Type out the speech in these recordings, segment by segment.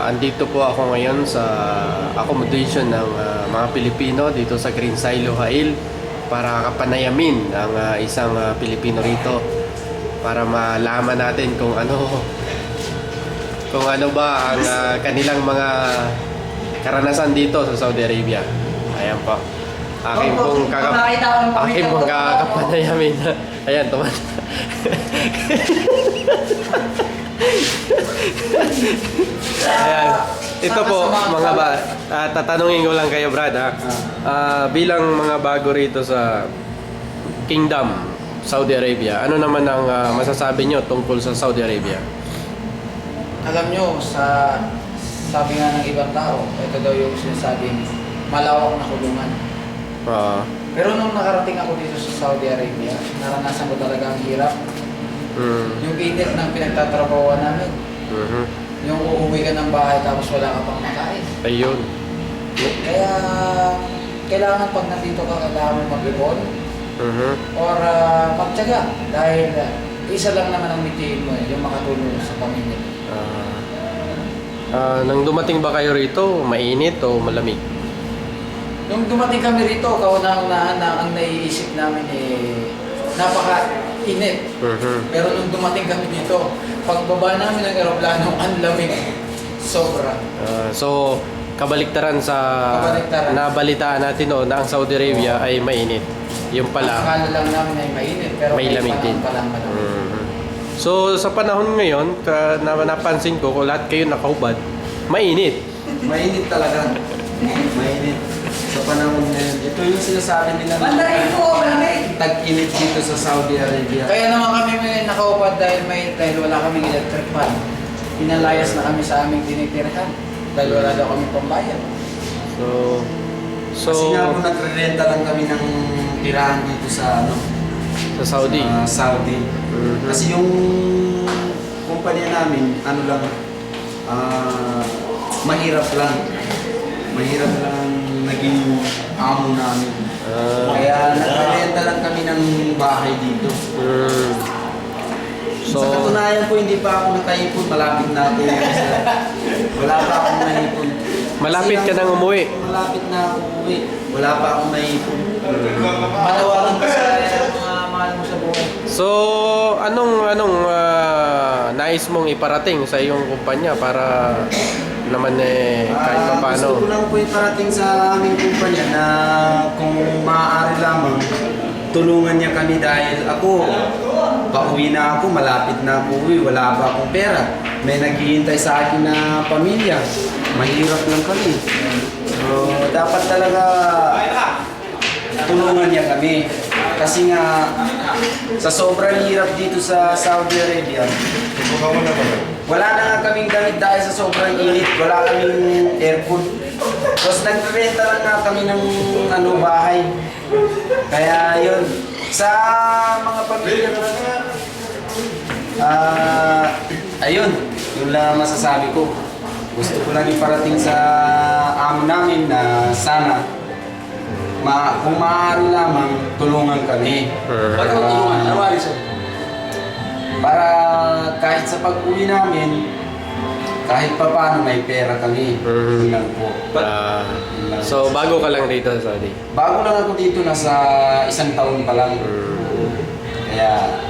Andito po ako ngayon sa accommodation ng mga Pilipino dito sa Green Silo, Hail para kapanayamin ang isang Pilipino rito para malaman natin kung ano ba ang kanilang mga karanasan dito sa Saudi Arabia. Ayan po. Aking pong kakapanayamin. Ayan, tuman. Ayan. Ito po, mga tatanungin ko lang kayo, Brad, ha? Bilang mga bago rito sa Kingdom, Saudi Arabia, ano naman ang masasabi nyo tungkol sa Saudi Arabia? Alam nyo, sabi nga ng ibang tao, ito daw yung sinasabing malawak na kulungan. Pero nung nakarating ako dito sa Saudi Arabia, naranasan ko talaga ang hirap. Yung init ng pinagtatrabahuan namin. Yung uuwi ka ng bahay tapos wala ka pang makain. Ayun. Kaya kailangan pag nandito ka, kailangan mag-ipon or magtiyaga. Dahil isa lang naman ang mitiin mo, yung makatulong sa pamilya. Nang dumating ba kayo rito, mainit o malamig? Nung dumating kami rito, kauna-unahan na ang naiisip namin napaka-init. Pero nung dumating kami dito, pagbaba namin ng aeroplano, ang lamig. Sobra. So, kabaliktaran sa nabalitaan natin noon na ang Saudi Arabia ay mainit. Yung pala, akala lang namin ay mainit, pero may lamig din. So, sa panahon ngayon, napansin ko kung lahat kayo nakahubad, mainit. Mainit talaga. Mainit. Sa panahon ngayon, ito yung sinasabi nila tag-init dito sa Saudi Arabia. Kaya naman kami may nakaupad dahil wala kaming electric fan. Pinalayas na kami sa aming tinitirhan dahil wala daw kami pambayad. Kasi nga po nagre-renta lang kami ng tirahan dito sa Saudi. Saudi. Kasi yung kumpanya namin, mahirap lang. Mahirap lang naging amo namin. Kaya nagre-renta lang kami ng bahay dito. So, sa katunayan po, hindi pa ako nakaipon. Malapit na ako. Wala pa akong naipon. Malapit ka nang umuwi. Malapit na ako umuwi. Wala pa akong naipon. Manawagan ka sa mga mahal mo sa buhay. So, anong nais mong iparating sa iyong kumpanya para naman kahit pa paano? Gusto ko lang po iparating sa aming kumpanya na kung maaari lamang tulungan niya kami dahil ako pauwi na ako, malapit na ako uwi, wala pa akong pera. May naghihintay sa akin na pamilya. Mahirap lang kami. So, dapat talaga tulungan niya kami. Kasi nga, sa sobrang hirap dito sa Saudi Arabia, wala na nga kaming gamit dahil sa sobrang init. Wala kaming aircon. Tapos nag-renta lang nga kami ng bahay. Kaya yun, sa mga pamilya ayun, yun lang masasabi ko. Gusto ko lang iparating sa amo namin na sana kung maaari lamang tulungan kami. Para kahit sa pag-uwi namin, kahit pa paano may pera kami. Yun lang po. So, bago ka lang dito sa Saudi? Bago lang ako dito, nasa 1 taon pa lang. Kaya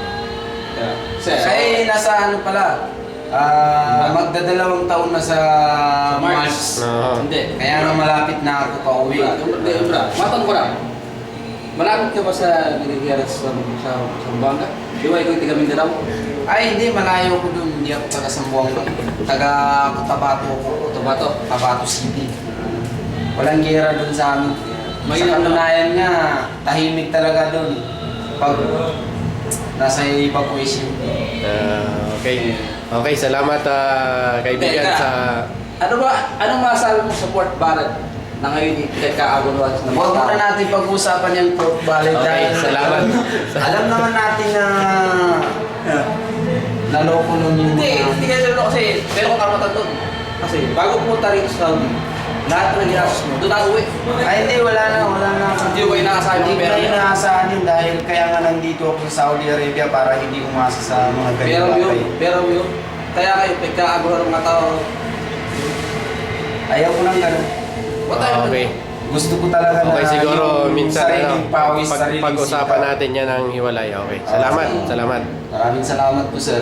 nasa pala, magdadalawang taon na sa March. Hindi. Kaya nga malapit na ako pa uwi. Matanong ko lang. Malapit ka ba sa Niligiaras sa Zamboanga? Di ba ikaw tiga Mindanao? Ay, hindi. Malayo ko dun. Hindi ako taga Zamboanga. Taga Cotabato ako. Cotabato City. Walang gera dun sa amin. Sa katunayan nga, tahimik talaga dun. Pag nasa ibang question. Okay, salamat kaibigan sa... Anong masasabi mo sa Port Barad na ngayon ikakaagunuan sa Huwag muna natin pag-usapan yung Port Barad. Okay, salamat. Alam naman natin na naloko nun yung Hindi kayo lalo kasi meron kong karapatan doon. Kasi bago pumunta rito sa Saudi, lahat ng ginastos mo, doon ako uwi. Ay hindi, wala na. Hindi ko inaasahan yung Hindi pera. ko inaasahan yun dahil kaya nga nandito ako sa Saudi Arabia para hindi umasa sa mga ganyan bagay. Pero yun, kaya kayo, pagkaagulo ng mga tao, Ayaw ko ng gano'n. Okay. Gusto ko talaga Okay, na siguro yung minsan sariling pawis, sariling pag-usapan sikap. natin yan ng hiwalay. Okay. Salamat. Maraming salamat po, sir.